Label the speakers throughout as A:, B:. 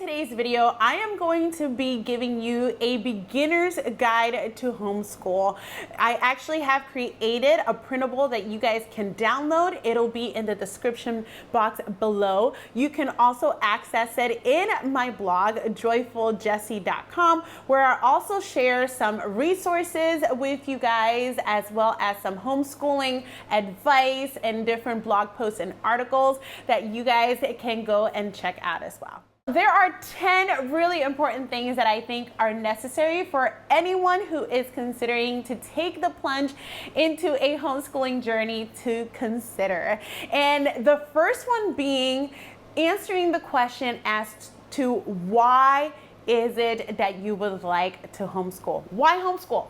A: today's video, I am going to be giving you a beginner's guide to homeschool. I actually have created a printable that you guys can download. It'll be in the description box below. You can also access it in my blog, joyfuljessy.com, where I also share some resources with you guys, as well as some homeschooling advice and different blog posts and articles that you guys can go and check out as well. There are 10 really important things that I think are necessary for anyone who is considering to take the plunge into a homeschooling journey to consider. And the first one being answering the question as to why is it that you would like to homeschool? Why homeschool?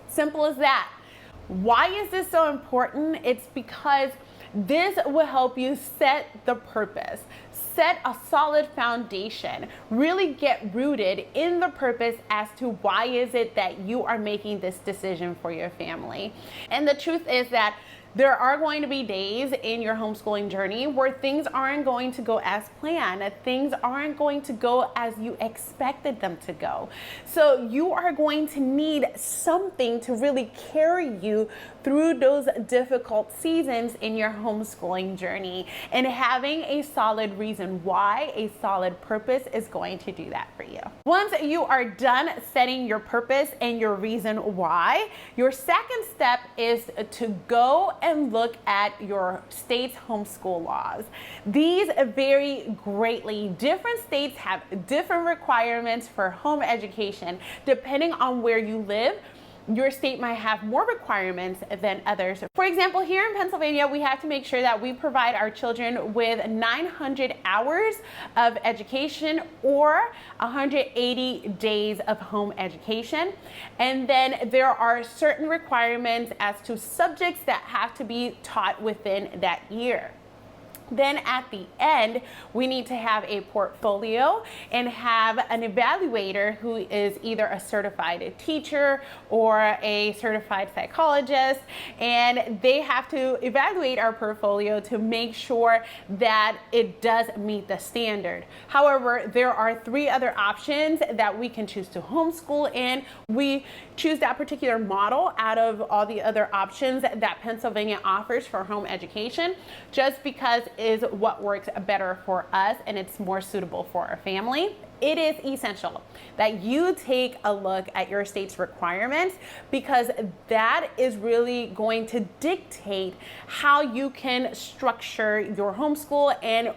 A: Simple as that. Why is this so important? It's because this will help you set the purpose, set a solid foundation, really get rooted in the purpose as to why is it that you are making this decision for your family. And the truth is that there are going to be days in your homeschooling journey where things aren't going to go as planned. Things aren't going to go as you expected them to go. So you are going to need something to really carry you through those difficult seasons in your homeschooling journey. And having a solid reason why, a solid purpose is going to do that for you. Once you are done setting your purpose and your reason why, your second step is to go and look at your state's homeschool laws. These vary greatly. Different states have different requirements for home education. Depending on where you live, your state might have more requirements than others. For example, here in Pennsylvania, we have to make sure that we provide our children with 900 hours of education or 180 days of home education. And then there are certain requirements as to subjects that have to be taught within that year. Then at the end, we need to have a portfolio and have an evaluator who is either a certified teacher or a certified psychologist, and they have to evaluate our portfolio to make sure that it does meet the standard. However, there are 3 other options that we can choose to homeschool in. We choose that particular model out of all the other options that Pennsylvania offers for home education, just because is what works better for us and it's more suitable for our family. It is essential that you take a look at your state's requirements, because that is really going to dictate how you can structure your homeschool and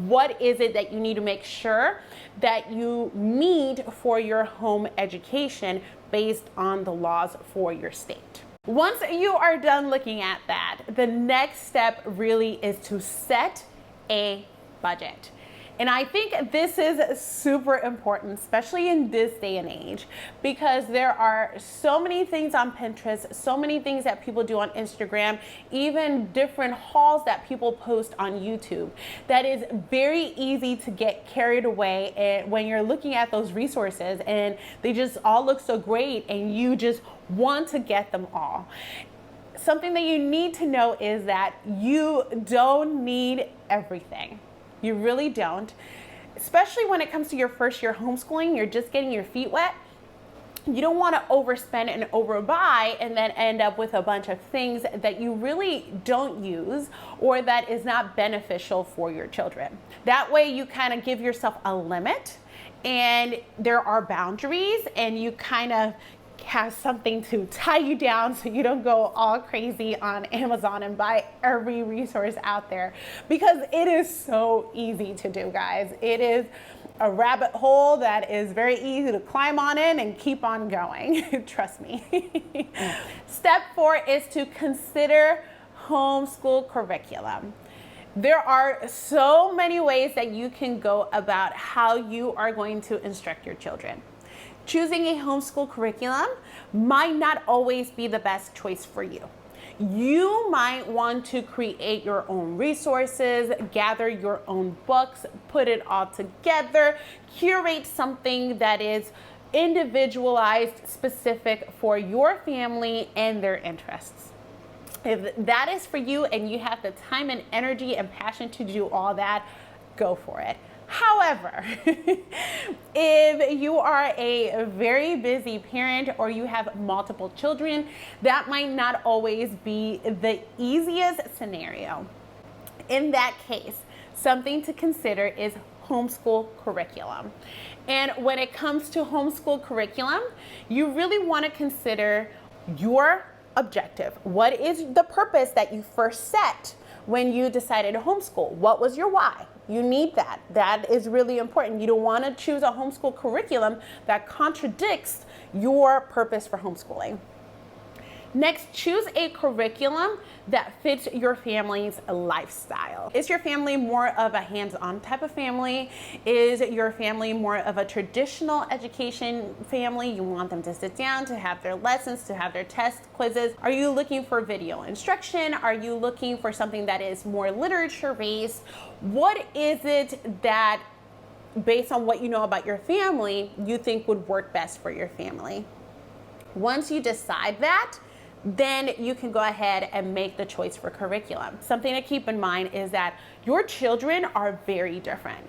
A: what is it that you need to make sure that you meet for your home education based on the laws for your state. Once you are done looking at that, the next step really is to set a budget. And I think this is super important, especially in this day and age, because there are so many things on Pinterest, so many things that people do on Instagram, even different hauls that people post on YouTube, that is very easy to get carried away when you're looking at those resources and they just all look so great and you just want to get them all. Something that you need to know is that you don't need everything. You really don't. Especially when it comes to your first year homeschooling, you're just getting your feet wet. You don't want to overspend and overbuy and then end up with a bunch of things that you really don't use or that is not beneficial for your children. That way you kind of give yourself a limit and there are boundaries, and you kind of have something to tie you down so you don't go all crazy on Amazon and buy every resource out there, because it is so easy to do, guys. It is a rabbit hole that is very easy to climb on in and keep on going. Trust me. Step 4 is to consider homeschool curriculum. There are so many ways that you can go about how you are going to instruct your children. Choosing a homeschool curriculum might not always be the best choice for you. You might want to create your own resources, gather your own books, put it all together, curate something that is individualized, specific for your family and their interests. If that is for you and you have the time and energy and passion to do all that, go for it. However, if you are a very busy parent or you have multiple children, that might not always be the easiest scenario. In that case, something to consider is homeschool curriculum. And when it comes to homeschool curriculum, you really want to consider your objective. What is the purpose that you first set when you decided to homeschool? What was your why? You need that. That is really important. You don't want to choose a homeschool curriculum that contradicts your purpose for homeschooling. Next, choose a curriculum that fits your family's lifestyle. Is your family more of a hands-on type of family? Is your family more of a traditional education family? You want them to sit down, to have their lessons, to have their test quizzes. Are you looking for video instruction? Are you looking for something that is more literature-based? What is it that, based on what you know about your family, you think would work best for your family? Once you decide that, then you can go ahead and make the choice for curriculum. Something to keep in mind is that your children are very different.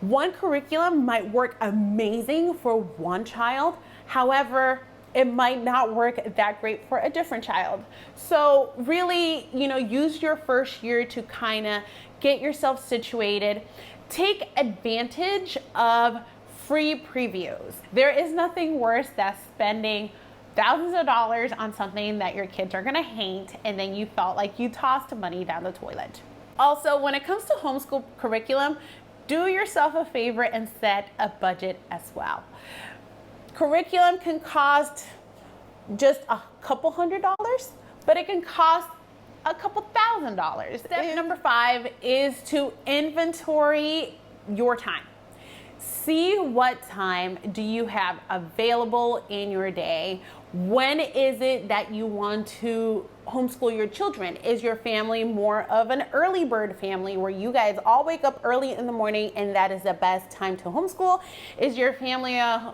A: One curriculum might work amazing for one child. However, it might not work that great for a different child. So really, use your first year to kind of get yourself situated. Take advantage of free previews. There is nothing worse than spending thousands of dollars on something that your kids are gonna hate, and then you felt like you tossed money down the toilet. Also, when it comes to homeschool curriculum, do yourself a favor and set a budget as well. Curriculum can cost just a couple $100s, but it can cost a couple $1,000s. Step number 5 is to inventory your time. See what time do you have available in your day. When is it that you want to homeschool your children? Is your family more of an early bird family where you guys all wake up early in the morning and that is the best time to homeschool? Is your family a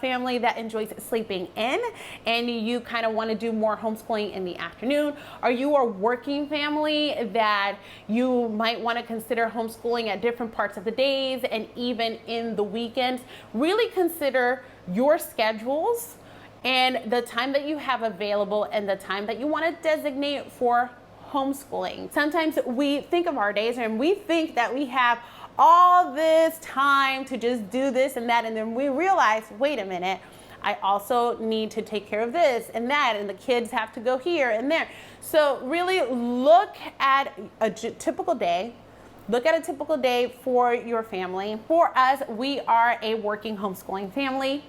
A: family that enjoys sleeping in and you kind of want to do more homeschooling in the afternoon? Are you a working family that you might want to consider homeschooling at different parts of the days and even in the weekends? Really consider your schedules and the time that you have available and the time that you want to designate for homeschooling. Sometimes we think of our days and we think that we have all this time to just do this and that, and then we realize, wait a minute, I also need to take care of this and that, and the kids have to go here and there. So really look at a typical day. Look at a typical day for your family. For us, we are a working homeschooling family.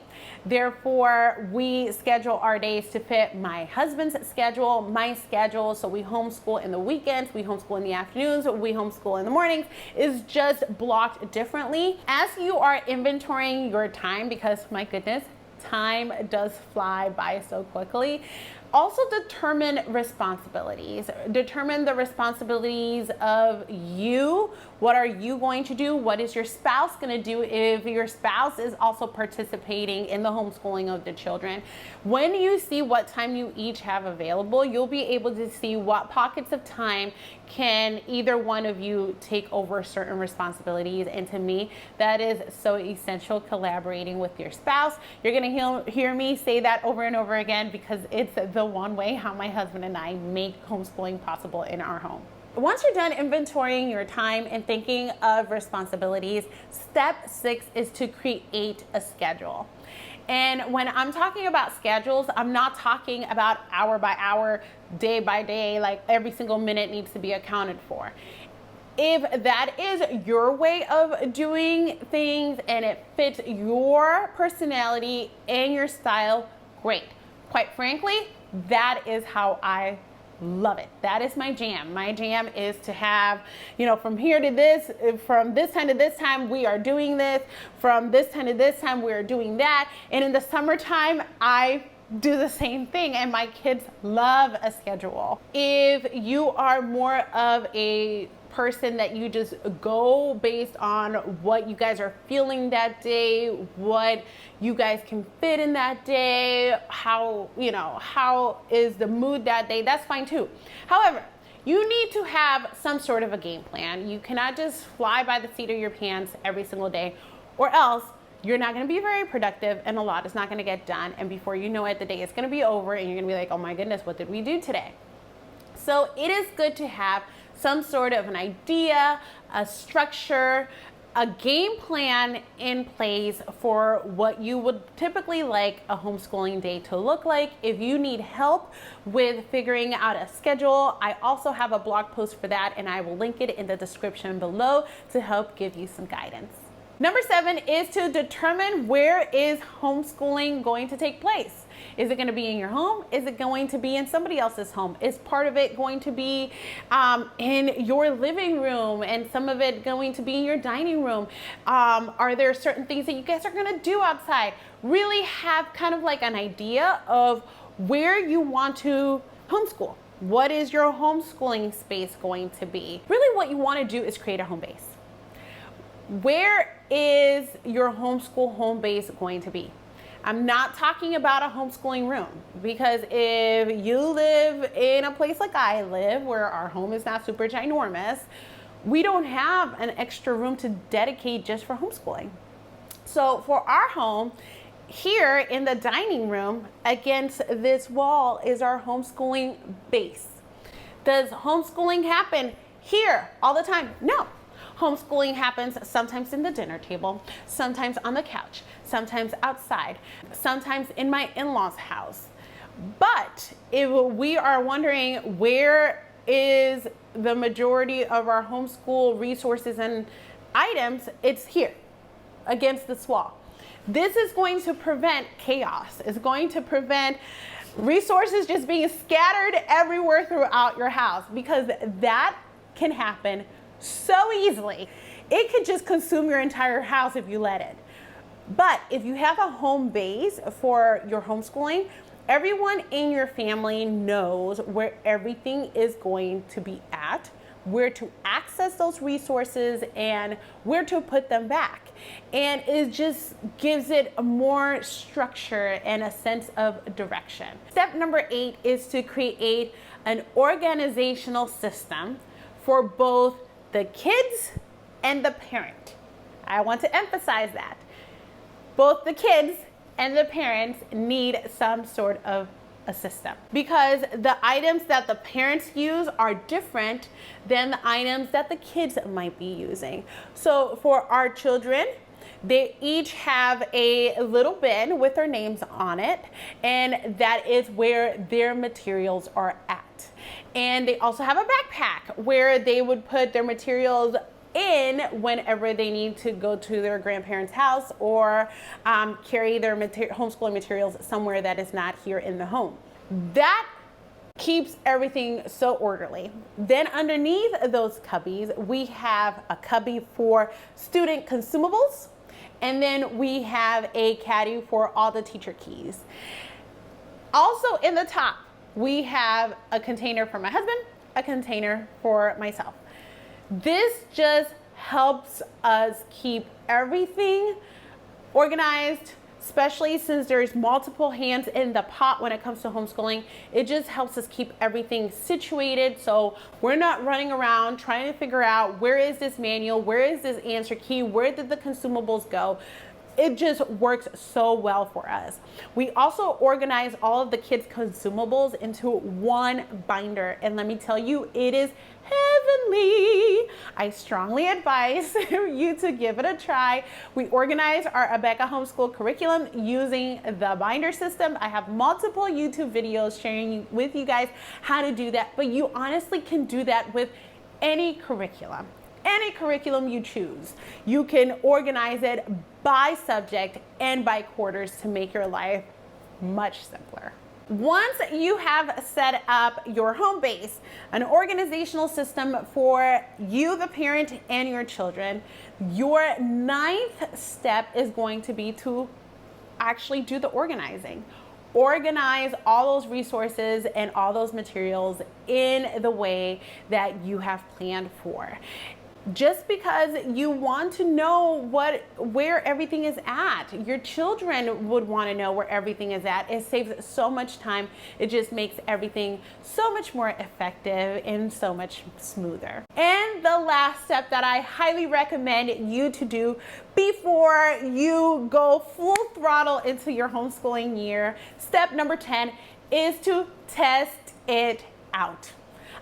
A: Therefore, we schedule our days to fit my husband's schedule, my schedule. So we homeschool in the weekends, we homeschool in the afternoons, we homeschool in the mornings. Is just blocked differently. As you are inventorying your time, because my goodness, time does fly by so quickly. Also determine responsibilities. Determine the responsibilities of you. What are you going to do? What is your spouse going to do if your spouse is also participating in the homeschooling of the children? When you see what time you each have available, you'll be able to see what pockets of time can either one of you take over certain responsibilities. And to me, that is so essential, collaborating with your spouse. You're going to hear me say that over and over again because it's the one way how my husband and I make homeschooling possible in our home. Once you're done inventorying your time and thinking of responsibilities, step 6 is to create a schedule. And when I'm talking about schedules, I'm not talking about hour by hour, day by day, like every single minute needs to be accounted for. If that is your way of doing things and it fits your personality and your style, great. Quite frankly, that is how I love it. That is my jam. My jam is to have, from here to this, from this time to this time, we are doing this. From this time to this time, we are doing that. And in the summertime, I do the same thing, and my kids love a schedule. If you are more of a person that you just go based on what you guys are feeling that day, what you guys can fit in that day, how is the mood that day, that's fine too. However, you need to have some sort of a game plan. You cannot just fly by the seat of your pants every single day, or else you're not going to be very productive and a lot is not going to get done. And before you know it, the day is going to be over and you're going to be like, oh my goodness, what did we do today? So it is good to have some sort of an idea, a structure, a game plan in place for what you would typically like a homeschooling day to look like. If you need help with figuring out a schedule, I also have a blog post for that, and I will link it in the description below to help give you some guidance. Number 7 is to determine where is homeschooling going to take place. Is it going to be in your home? Is it going to be in somebody else's home? Is part of it going to be in your living room and some of it going to be in your dining room? Are there certain things that you guys are going to do outside? Really have kind of like an idea of where you want to homeschool. What is your homeschooling space going to be? Really what you want to do is create a home base. Where is your homeschool home base going to be? I'm not talking about a homeschooling room, because if you live in a place like I live, where our home is not super ginormous, we don't have an extra room to dedicate just for homeschooling. So for our home, here in the dining room against this wall is our homeschooling base. Does homeschooling happen here all the time? No. Homeschooling happens sometimes in the dinner table, sometimes on the couch, sometimes outside, sometimes in my in-laws' house. But if we are wondering where is the majority of our homeschool resources and items, it's here against this wall. This is going to prevent chaos. It's going to prevent resources just being scattered everywhere throughout your house, because that can happen so easily. It could just consume your entire house if you let it. But if you have a home base for your homeschooling, everyone in your family knows where everything is going to be at, where to access those resources, and where to put them back. And it just gives it a more structure and a sense of direction. Step number 8 is to create an organizational system for both the kids and the parent. I want to emphasize that. Both the kids and the parents need some sort of a system, because the items that the parents use are different than the items that the kids might be using. So for our children, they each have a little bin with their names on it, and that is where their materials are at. And they also have a backpack where they would put their materials in whenever they need to go to their grandparents' house or carry their homeschooling materials somewhere that is not here in the home. That keeps everything so orderly. Then underneath those cubbies, we have a cubby for student consumables, and then we have a caddy for all the teacher keys. Also in the top, we have a container for my husband, a container for myself. This just helps us keep everything organized, especially since there's multiple hands in the pot when it comes to homeschooling. It just helps us keep everything situated, so we're not running around trying to figure out where is this manual, where is this answer key, where did the consumables go. It just works so well for us. We also organize all of the kids' consumables into one binder, and let me tell you, it is heavenly. I strongly advise you to give it a try. We organize our Abeka homeschool curriculum using the binder system. I have multiple YouTube videos sharing with you guys how to do that, but you honestly can do that with any curriculum. Any curriculum you choose. You can organize it by subject and by quarters to make your life much simpler. Once you have set up your home base, an organizational system for you, the parent, and your children, your 9th step is going to be to actually do the organizing. Organize all those resources and all those materials in the way that you have planned for. just because you want to know where everything is at. Your children would want to know where everything is at. It saves so much time. It just makes everything so much more effective and so much smoother. And the last step that I highly recommend you to do before you go full throttle into your homeschooling year, step number 10, is to test it out.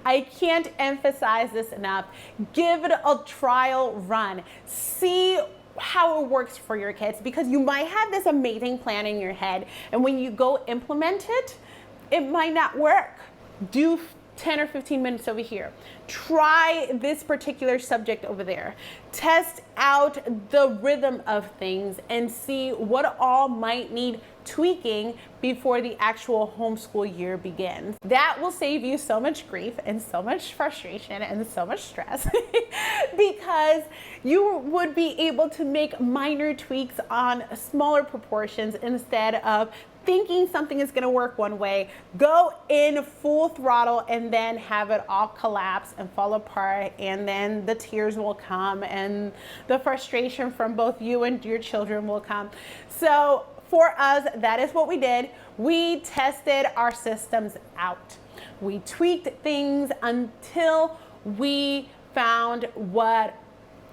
A: I can't emphasize this enough. Give it a trial run. See how it works for your kids, because you might have this amazing plan in your head, and when you go implement it, it might not work. Do 10 or 15 minutes over here. Try this particular subject over there. Test out the rhythm of things and see what all might need tweaking before the actual homeschool year begins. That will save you so much grief and so much frustration and so much stress because you would be able to make minor tweaks on smaller proportions instead of thinking something is going to work one way, go in full throttle, and then have it all collapse and fall apart, and then the tears will come and the frustration from both you and your children will come. So for us, that is what we did. We tested our systems out. We tweaked things until we found what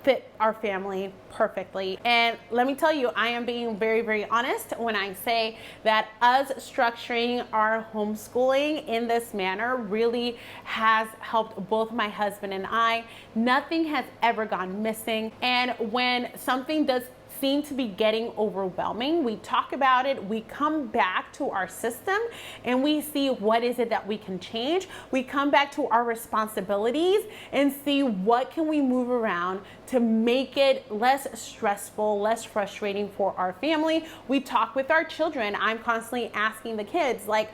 A: fit our family perfectly. And let me tell you, I am being very, very honest when I say that us structuring our homeschooling in this manner really has helped both my husband and I. Nothing has ever gone missing. And when something does seem to be getting overwhelming, we talk about it, we come back to our system, and we see what is it that we can change. We come back to our responsibilities and see what can we move around to make it less stressful, less frustrating for our family. We talk with our children. I'm constantly asking the kids, like,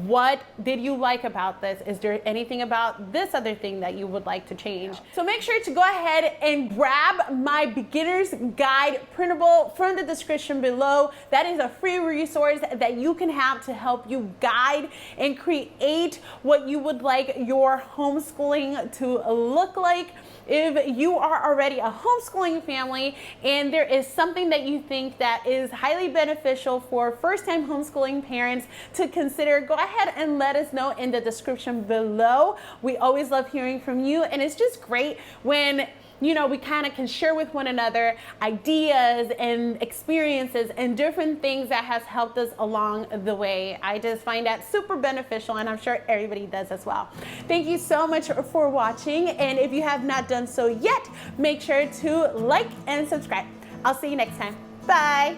A: what did you like about this? Is there anything about this other thing that you would like to change? So make sure to go ahead and grab my beginner's guide printable from the description below. That is a free resource that you can have to help you guide and create what you would like your homeschooling to look like. If you are already a homeschooling family and there is something that you think that is highly beneficial for first-time homeschooling parents to consider, go ahead and let us know in the description below. We always love hearing from you, and it's just great when we kind of can share with one another ideas and experiences and different things that has helped us along the way. I just find that super beneficial, and I'm sure everybody does as well. Thank you so much for watching, and if you have not done so yet, make sure to like and subscribe. I'll see you next time. Bye.